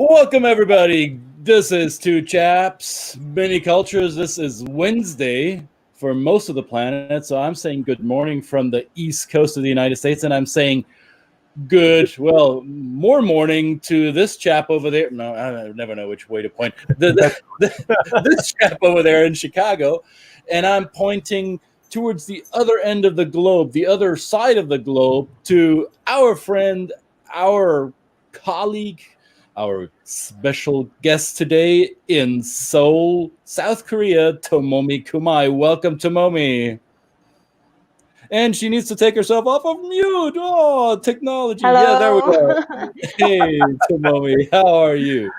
Welcome, everybody. This is Two Chaps, Many Cultures. This is Wednesday for most of the planet. So I'm saying good morning from the East Coast of the United States. And I'm saying more morning to this chap over there. No, I never know which way to point. This chap over there in Chicago. And I'm pointing towards the other end of the globe, the other side of the globe, to our friend, our colleague, our special guest today in Seoul, South Korea, Tomomi Kumai. Welcome, Tomomi. And she needs to take herself off of mute. Oh, technology. Hello. Yeah, there we go. Hey, Tomomi, how are you?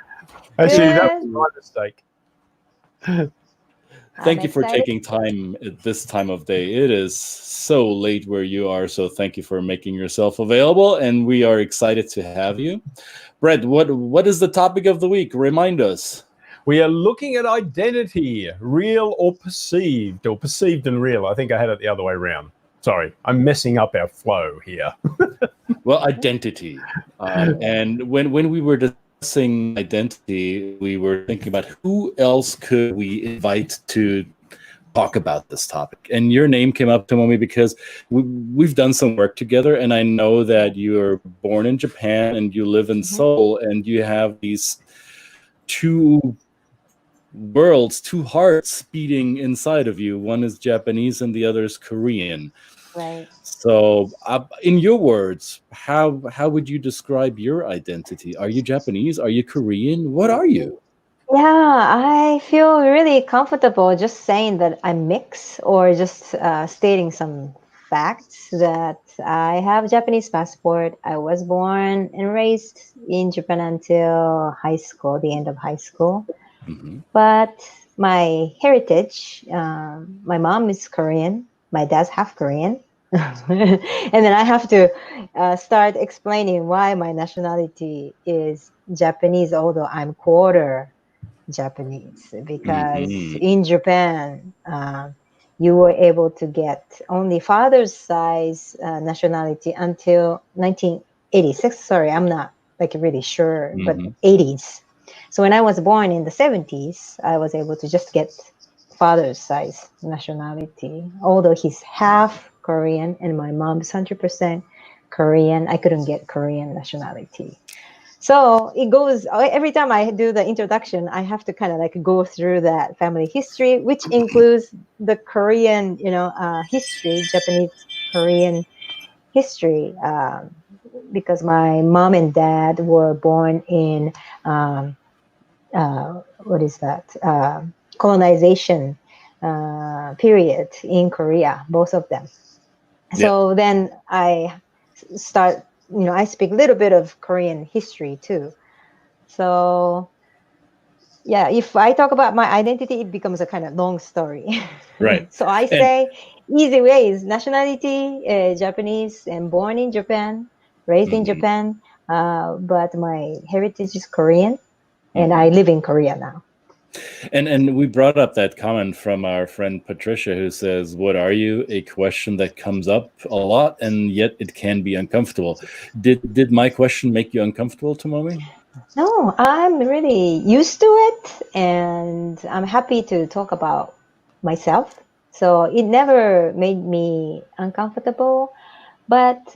Actually, that was my mistake. Thank you for taking time at this time of day. It is so late where you are, so thank you for making yourself available, and we are excited to have you. Brett, what is the topic of the week? Remind us. We are looking at identity, real or perceived and real. I think I had it the other way around. Sorry, I'm messing up our flow here. Well, identity. And when we were discussing identity, we were thinking about who else could we invite to talk about this topic. And your name came up, Tomomi, because we've done some work together, and I know that you are born in Japan and you live in Seoul, and you have these two worlds, two hearts beating inside of you. One is Japanese and the other is Korean. Right. So, in your words, how would you describe your identity? Are you Japanese? Are you Korean? What are you? Yeah, I feel really comfortable just saying that I'm mixed, or just stating some facts that I have a Japanese passport. I was born and raised in Japan until high school, the end of high school. Mm-hmm. But my heritage, my mom is Korean, my dad's half Korean. And then I have to start explaining why my nationality is Japanese, although I'm quarter Japanese, because in Japan, you were able to get only father's size nationality until 1986. Sorry, I'm not really sure, but 80s. So when I was born in the 70s, I was able to just get father's size nationality. Although he's half Korean and my mom's 100% Korean, I couldn't get Korean nationality. So it goes, every time I do the introduction, I have to kind of go through that family history, which includes the Korean, history, Japanese Korean history, because my mom and dad were born in, colonization period in Korea, both of them. So then I start, I speak a little bit of Korean history too. So yeah, if I talk about my identity, it becomes a kind of long story. Right. So I say easy ways: nationality, Japanese, and born in Japan, raised in Japan, but my heritage is Korean, and I live in Korea now. And we brought up that comment from our friend Patricia, who says, "What are you?" A question that comes up a lot, and yet it can be uncomfortable. Did my question make you uncomfortable, Tomomi? No, I'm really used to it, and I'm happy to talk about myself. So it never made me uncomfortable. But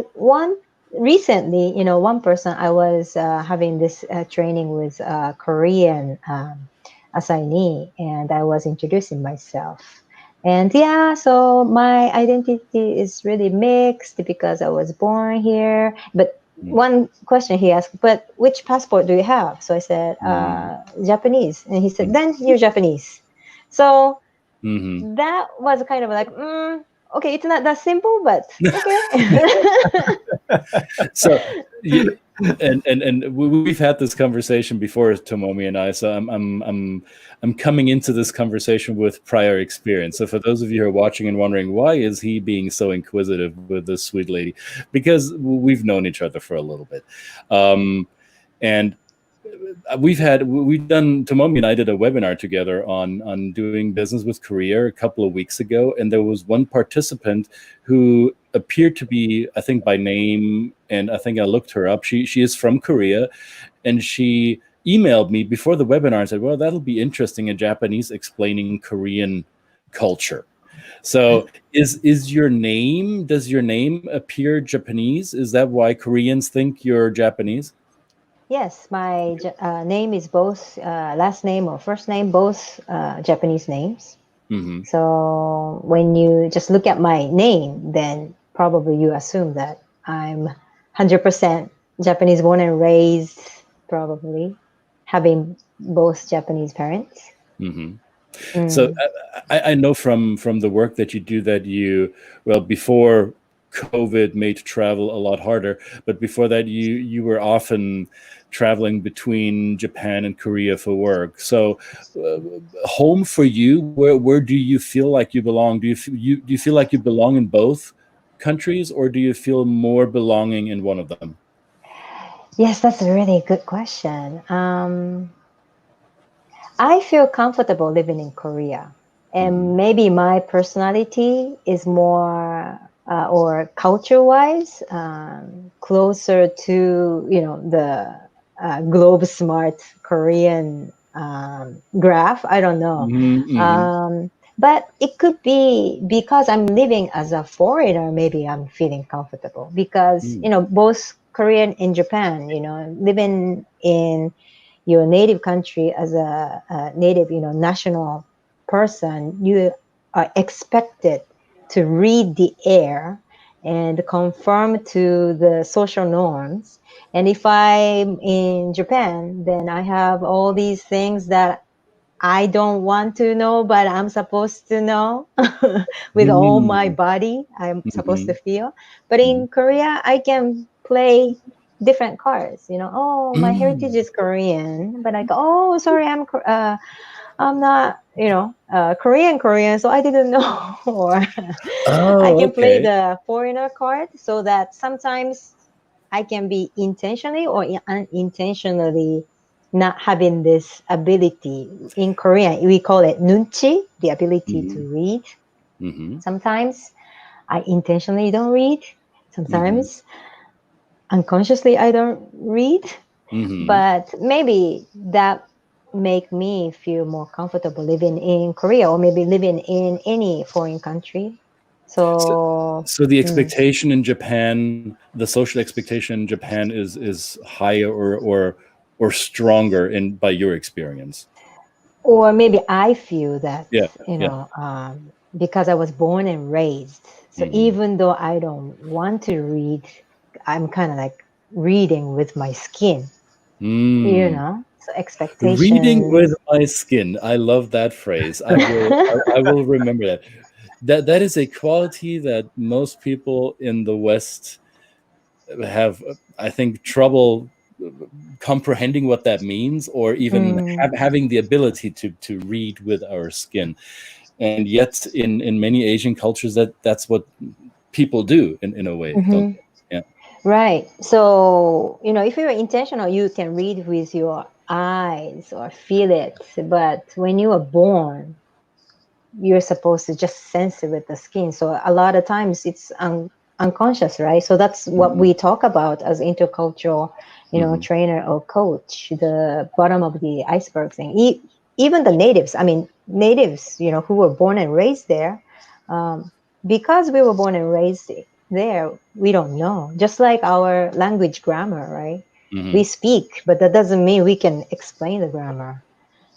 recently, one person, I was having this training with a Korean assignee, and I was introducing myself. And so my identity is really mixed because I was born here. But one question he asked, but which passport do you have? So I said, Japanese. And he said, then you're Japanese. So that was kind of okay, it's not that simple, but okay. So, and we've had this conversation before, Tomomi and I. So I'm coming into this conversation with prior experience. So for those of you who are watching and wondering, why is he being so inquisitive with this sweet lady? Because we've known each other for a little bit, and Tomomi and I did a webinar together on doing business with Korea a couple of weeks ago, and there was one participant who appeared to be, I think by name, and I think I looked her up, she is from Korea, and she emailed me before the webinar and said, well, that'll be interesting, a Japanese explaining Korean culture. So does your name appear Japanese? Is that why Koreans think you're Japanese? Yes, my name is both last name or first name, both Japanese names. Mm-hmm. So when you just look at my name, then probably you assume that I'm 100% Japanese born and raised, probably having both Japanese parents. Mm-hmm. So I know from the work that you do that before COVID made travel a lot harder, but before that you were often traveling between Japan and Korea for work. So home for you, where do you feel like you belong? Do you feel like you belong in both countries, or do you feel more belonging in one of them? Yes, that's a really good question. I feel comfortable living in Korea, and maybe my personality is more or culture-wise closer to the globe smart Korean graph. I don't know. But it could be because I'm living as a foreigner, maybe I'm feeling comfortable because, both Korean and Japan, living in your native country as a native, national person, you are expected to read the air and conform to the social norms. And if I'm in Japan, then I have all these things that I don't want to know, but I'm supposed to know with all my body. I'm supposed to feel. But in Korea, I can play different cards. Oh, my heritage is Korean, but I go, oh, sorry, I'm not, Korean, so I didn't know. Or I can play the foreigner card, so that sometimes I can be intentionally or unintentionally not having this ability. In Korean, we call it nunchi, the ability to read. Sometimes I intentionally don't read. Sometimes unconsciously I don't read. But maybe that make me feel more comfortable living in Korea, or maybe living in any foreign country. So the expectation in Japan, the social expectation in Japan is higher or stronger by your experience. Or maybe I feel that, Yeah. because I was born and raised. So even though I don't want to read, I'm kind of like reading with my skin, so expectations. Reading with my skin. I love that phrase. I will remember that. That is a quality that most people in the West have, I think, trouble comprehending what that means, or even having the ability to read with our skin. And yet in many Asian cultures that's what people do in a way. Don't they? Yeah. Right. So, if you're intentional, you can read with your eyes or feel it. But when you are born, you're supposed to just sense it with the skin. So a lot of times it's unconscious, right? So that's what we talk about as intercultural, trainer or coach, the bottom of the iceberg thing. Even the natives, who were born and raised there, because we were born and raised there, we don't know. Just like our language grammar, right? We speak, but that doesn't mean we can explain the grammar.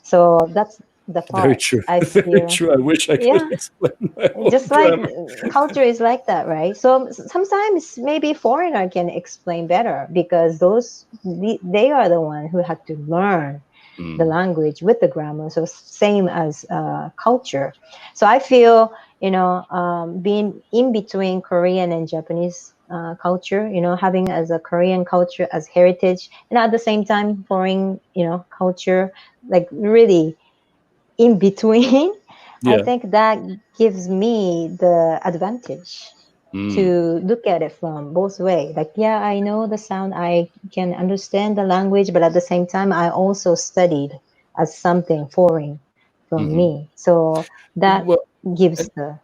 So that's the part. Very true. Very true. I wish I could explain my own just grammar. Like culture is like that, right? So sometimes maybe foreigner can explain better because they are the one who had to learn the language with the grammar. So same as culture. So I feel being in between Korean and Japanese culture, having as a Korean culture as heritage, and at the same time foreign culture, like really in between. I think that gives me the advantage to look at it from both ways. Like, yeah, I know the sound, I can understand the language, but at the same time, I also studied as something foreign from me. So that gives the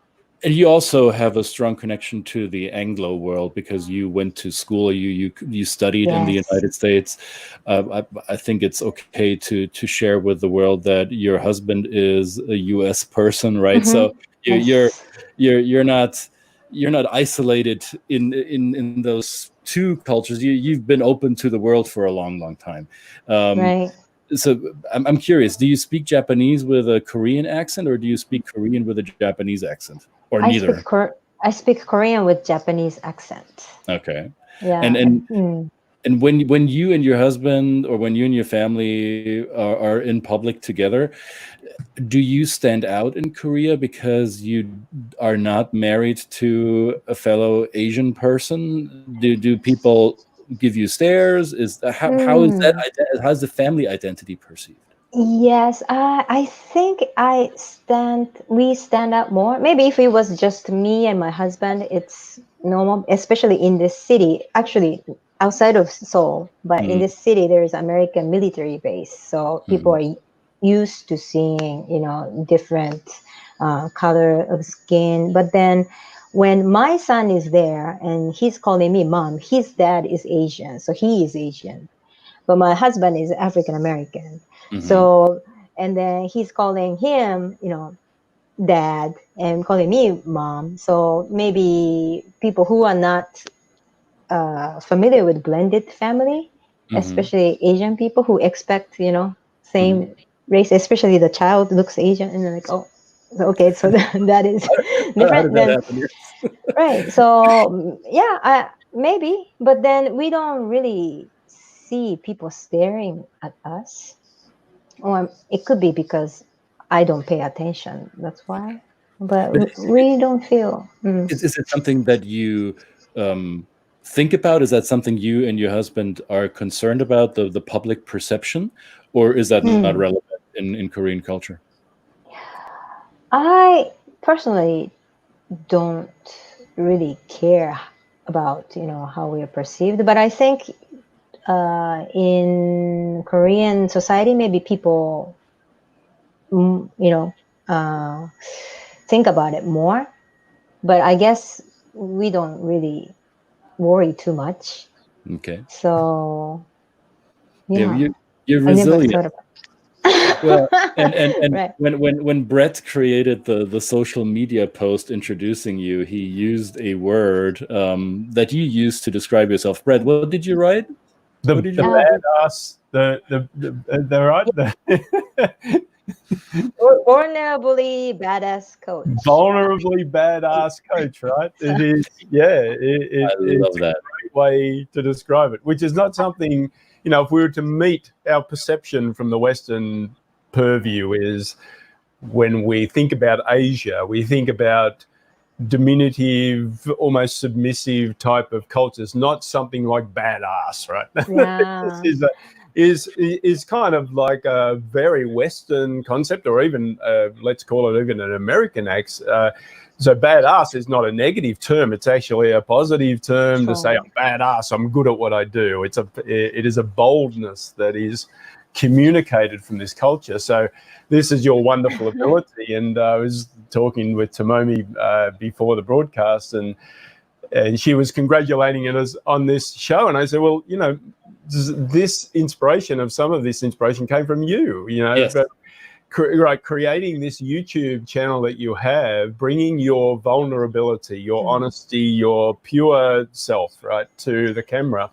And you also have a strong connection to the Anglo world because you went to school, you studied in the Yes. United States. I think it's okay to share with the world that your husband is a U.S. person, right? So Yes. you're not isolated in those two cultures. You've been open to the world for a long time. Right. So I'm curious, do you speak Japanese with a Korean accent, or do you speak Korean with a Japanese accent, or I neither? I speak Korean with Japanese accent. Okay. Yeah. And when you and your husband, or when you and your family are in public together, do you stand out in Korea because you are not married to a fellow Asian person? Do people give you stares? How is that? How's the family identity perceived? Yes, I think we stand out more. Maybe if it was just me and my husband, it's normal, especially in this city, actually outside of Seoul, but in this city, there's American military base. So people are used to seeing, different color of skin. But then when my son is there and he's calling me mom, his dad is Asian, so he is Asian, but my husband is African American. So, and then he's calling him, dad, and calling me mom. So maybe people who are not familiar with blended family, especially Asian people who expect, same race, especially the child looks Asian, and they're like, oh, okay, so that is How did different that than happen? right. So yeah, maybe, but then we don't really see people staring at us, or it could be because I don't pay attention. That's why. But But we don't feel. is it something that you think about? Is that something you and your husband are concerned about, the public perception, or is that not relevant in Korean culture? I personally don't really care about how we are perceived, but I think in Korean society, maybe people, mm, you know, uh, think about it more. But I guess we don't really worry too much. Okay. So Yeah, yeah, you're I never resilient. thought about. Well, and Right. when Brett created the social media post introducing you, he used a word that you used to describe yourself. Brett, what did you write? The What did you write? badass, the right, Vulnerably Badass Coach. vulnerably badass coach, right? It is, yeah. I It's love a that. great way to describe it, which is not something, if we were to meet our perception from the Western purview, is when we think about Asia, we think about diminutive, almost submissive type of cultures, not something like badass, right? Yeah. This is kind of like a very Western concept, or even let's call it even an American so badass is not a negative term; it's actually a positive term to say I'm badass. I'm good at what I do. It is a boldness that is communicated from this culture. So this is your wonderful ability. And I was talking with Tomomi before the broadcast, and she was congratulating us on this show. And I said, well, this inspiration, of some of this inspiration came from you, Yes. but creating this YouTube channel that you have, bringing your vulnerability, your honesty, your pure self, right, to the camera.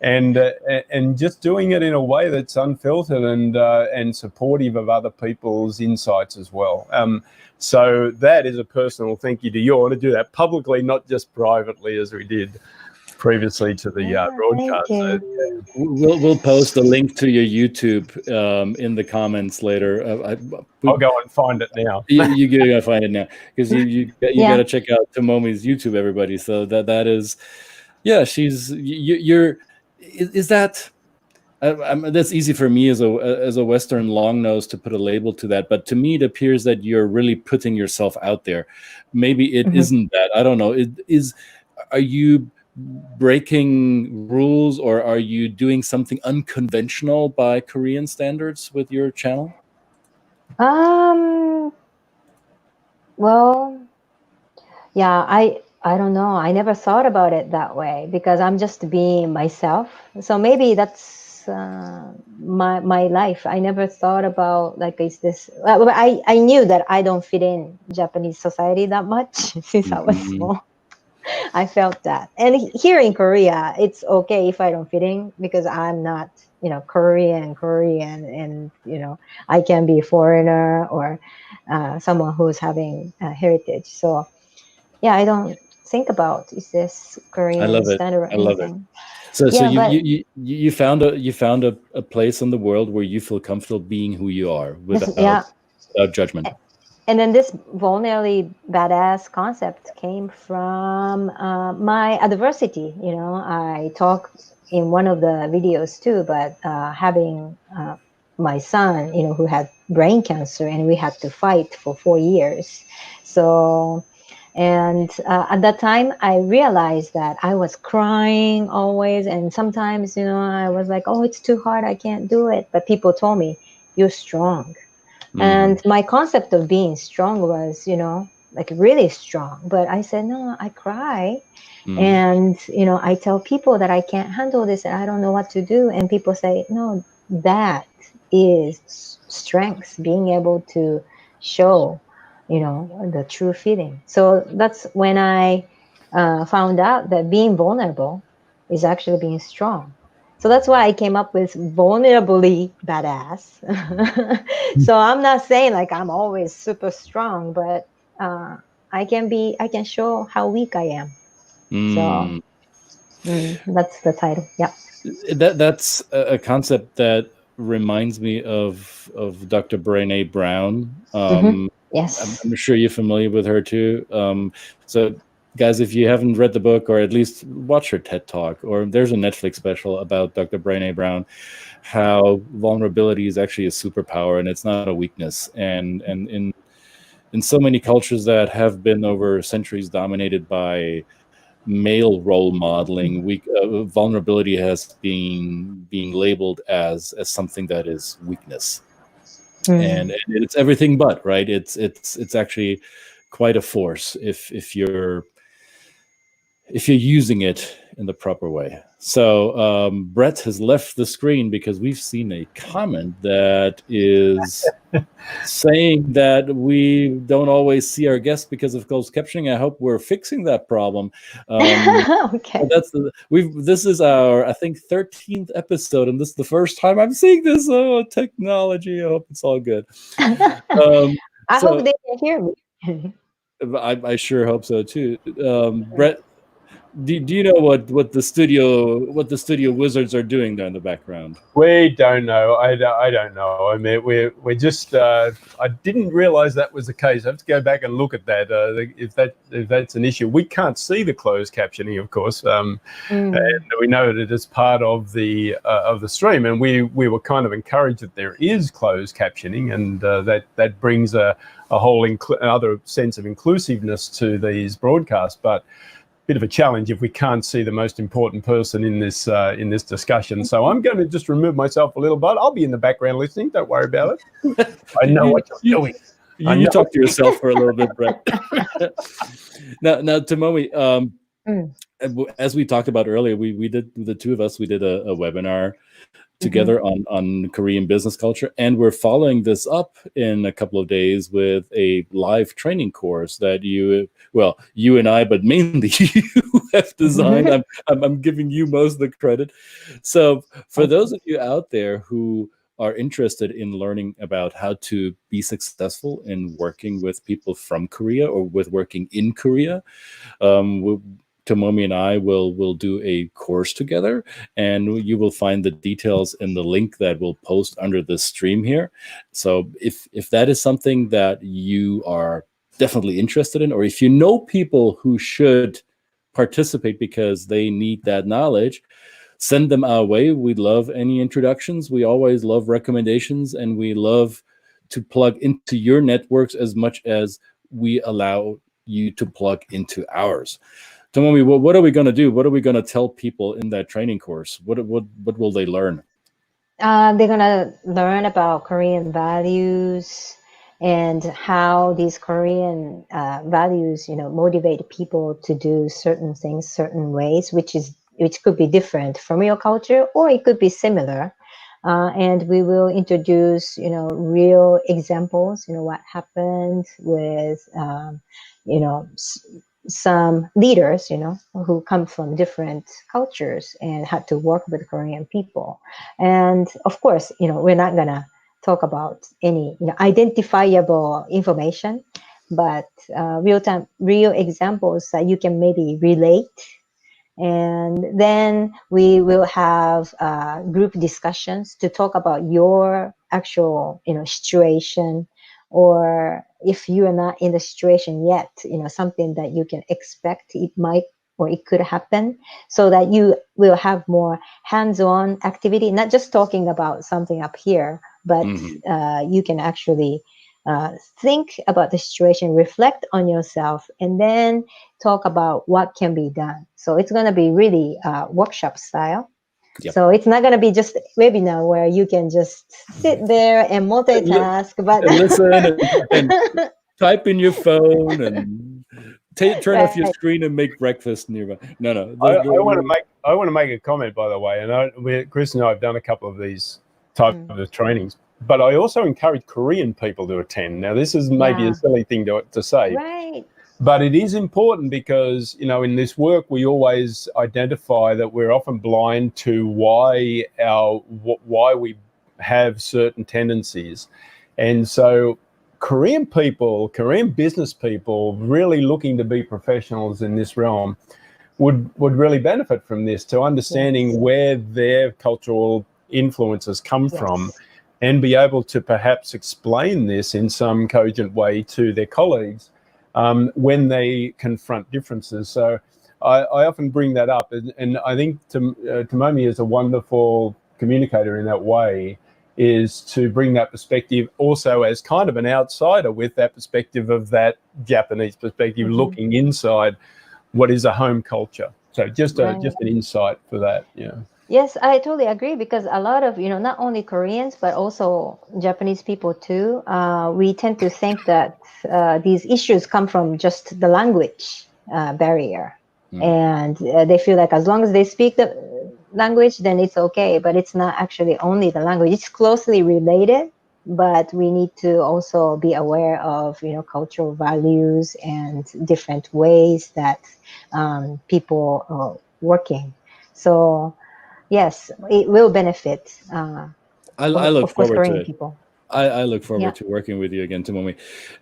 And just doing it in a way that's unfiltered and supportive of other people's insights as well. So that is a personal thank you to you. I want to do that publicly, not just privately as we did previously to the broadcast. Thank So, you. We'll post a link to your YouTube in the comments later. I'll go and find it now. You gotta find it now, because you Yeah. gotta check out Tomomi's YouTube, everybody. So that is, yeah, you're is that. That's easy for me as a Western long nose to put a label to that, but to me it appears that you're really putting yourself out there. Maybe it isn't that. I don't know. Are you breaking rules, or are you doing something unconventional by Korean standards with your channel? Well, Yeah, I don't know. I never thought about it that way because I'm just being myself. So maybe that's my life. I never thought about like is this. Well, I knew that I don't fit in Japanese society that much since I was Mhm. small. I felt that. And here in Korea, it's okay if I don't fit in because I'm not, Korean, and I can be a foreigner or someone who's having heritage. So yeah, I don't think about is this I Korean love it. standard or I love it. anything. So Yeah, but you found a place in the world where you feel comfortable being who you are this, yeah. without judgment. And then this vulnerably badass concept came from my adversity. I talk in one of the videos too, but having my son, who had brain cancer, and we had to fight for 4 years. So, and at that time, I realized that I was crying always, and sometimes, I was like, "Oh, it's too hard. I can't do it." But people told me, "You're strong." Mhm. And my concept of being strong was, like really strong. But I said, no, I cry. Mhm. And, I tell people that I can't handle this and I don't know what to do. And people say, no, that is strength, being able to show, the true feeling. So that's when I found out that being vulnerable is actually being strong. So that's why I came up with vulnerably badass. So I'm not saying like I'm always super strong, but uh, I can show how weak I am. So Mm. that's the title. Yeah. That's a concept that reminds me of Dr. Brené Brown. Yes. I'm sure you're familiar with her too. So, guys, if you haven't read the book or at least watch her TED Talk, or there's a Netflix special about Dr. Brené Brown, how vulnerability is actually a superpower and it's not a weakness. And in so many cultures that have been over centuries dominated by male role modeling, vulnerability has been being labeled as something that is weakness, and it's everything but, right. It's actually quite a force if you're using it in the proper way. So Brett has left the screen because we've seen a comment that is saying that we don't always see our guests because of closed captioning. I hope we're fixing that problem. Okay. That's this is our, I think, 13th episode, and this is the first time I'm seeing this. Oh, technology! I hope it's all good. I hope So they can hear me. I sure hope so too. Brett, do you know what the studio wizards are doing there in the background? We don't know. I don't know. I mean, we're just. I didn't realize that was the case. I have to go back and look at that. If that's an issue, we can't see the closed captioning, of course, and we know that it is part of the stream. And we were kind of encouraged that there is closed captioning, and that brings a whole other sense of inclusiveness to these broadcasts, but bit of a challenge if we can't see the most important person in this discussion. So I'm going to just remove myself a little bit. I'll be in the background listening. Don't worry about it. I know what you're doing. You talk to yourself for a little bit, Brett. Now, Tomomi, as we talked about earlier, we did, the two of us, we did a webinar together on Korean business culture, and we're following this up in a couple of days with a live training course that you and I, but mainly you have designed. I'm giving you most of the credit. So for those of you out there who are interested in learning about how to be successful in working with people from Korea or with working in Korea, Tomomi and I will do a course together, and you will find the details in the link that we'll post under the stream here. So if that is something that you are definitely interested in, or if you know people who should participate because they need that knowledge, send them our way. We love any introductions. We always love recommendations, and we love to plug into your networks as much as we allow you to plug into ours. Tomomi, what are we going to do? What are we going to tell people in that training course? What will they learn? They're gonna learn about Korean values, and how these Korean values, motivate people to do certain things certain ways, which could be different from your culture, or it could be similar. And we will introduce, real examples, what happened with, some leaders, who come from different cultures and had to work with Korean people. And of course, we're not gonna talk about any identifiable information, but real examples that you can maybe relate. And then we will have group discussions to talk about your actual situation, or if you are not in the situation yet, something that you can expect it might or it could happen, so that you will have more hands-on activity, not just talking about something up here, but you can actually think about the situation, reflect on yourself, and then talk about what can be done. So it's going to be really workshop style. Yep. So it's not going to be just webinar where you can just sit there and multitask, but and listen and type in your phone and turn off your screen and make breakfast nearby. No. I want to make a comment, by the way. And Chris and I have done a couple of these type of trainings, but I also encourage Korean people to attend. Now, this is maybe a silly thing to say, right? But it is important because, in this work, we always identify that we're often blind to why we have certain tendencies. And so Korean business people really looking to be professionals in this realm would really benefit from this, to understanding where their cultural influences come from, and be able to perhaps explain this in some cogent way to their colleagues when they confront differences. So I often bring that up, and I think Tomomi is a wonderful communicator in that way, is to bring that perspective also as kind of an outsider, with that perspective of that Japanese perspective, looking inside what is a home culture. So just an insight for that. Yes, I totally agree, because a lot of, not only Koreans, but also Japanese people too, we tend to think that these issues come from just the language barrier. And they feel like as long as they speak the language, then it's okay. But it's not actually only the language. It's closely related, but we need to also be aware of, cultural values and different ways that people are working. So yes, it will benefit. I look forward Korean to it. People. I look forward to working with you again, Tomomi,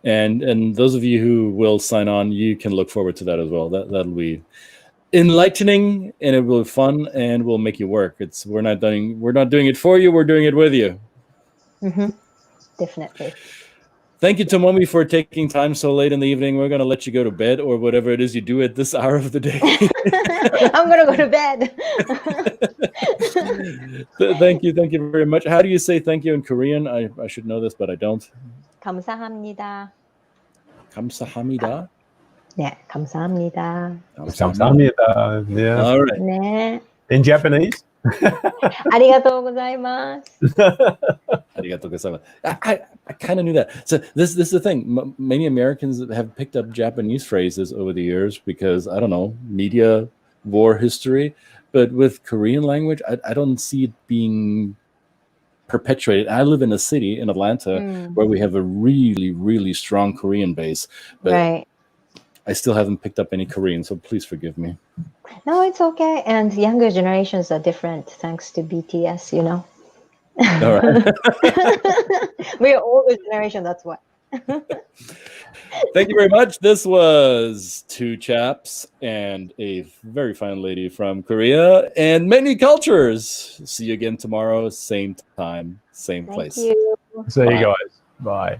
and those of you who will sign on, you can look forward to that as well. That'll be enlightening, and it will be fun, and will make you work. We're not doing it for you. We're doing it with you. Definitely. Thank you, Tomomi, for taking time so late in the evening. We're going to let you go to bed, or whatever it is you do at this hour of the day. I'm going to go to bed. Thank you very much. How do you say thank you in Korean? I should know this, but I don't. 감사합니다. 감사합니다. 네, 감사합니다. 감사합니다. Yeah. All right. 네. In Japanese? 아리가또 고자이마스. Arigato gozaimasu. I kind of knew that. So this is the thing. Many Americans have picked up Japanese phrases over the years because, I don't know, media, war history. But with Korean language, I don't see it being perpetuated. I live in a city in Atlanta where we have a really, really strong Korean base. But I still haven't picked up any Korean, so please forgive me. No, it's okay. And younger generations are different thanks to BTS, All right. We are older generation, that's why. Thank you very much. This was two chaps and a very fine lady from Korea and many cultures. See you again tomorrow, same time, same place. Thank you. See you guys. Bye.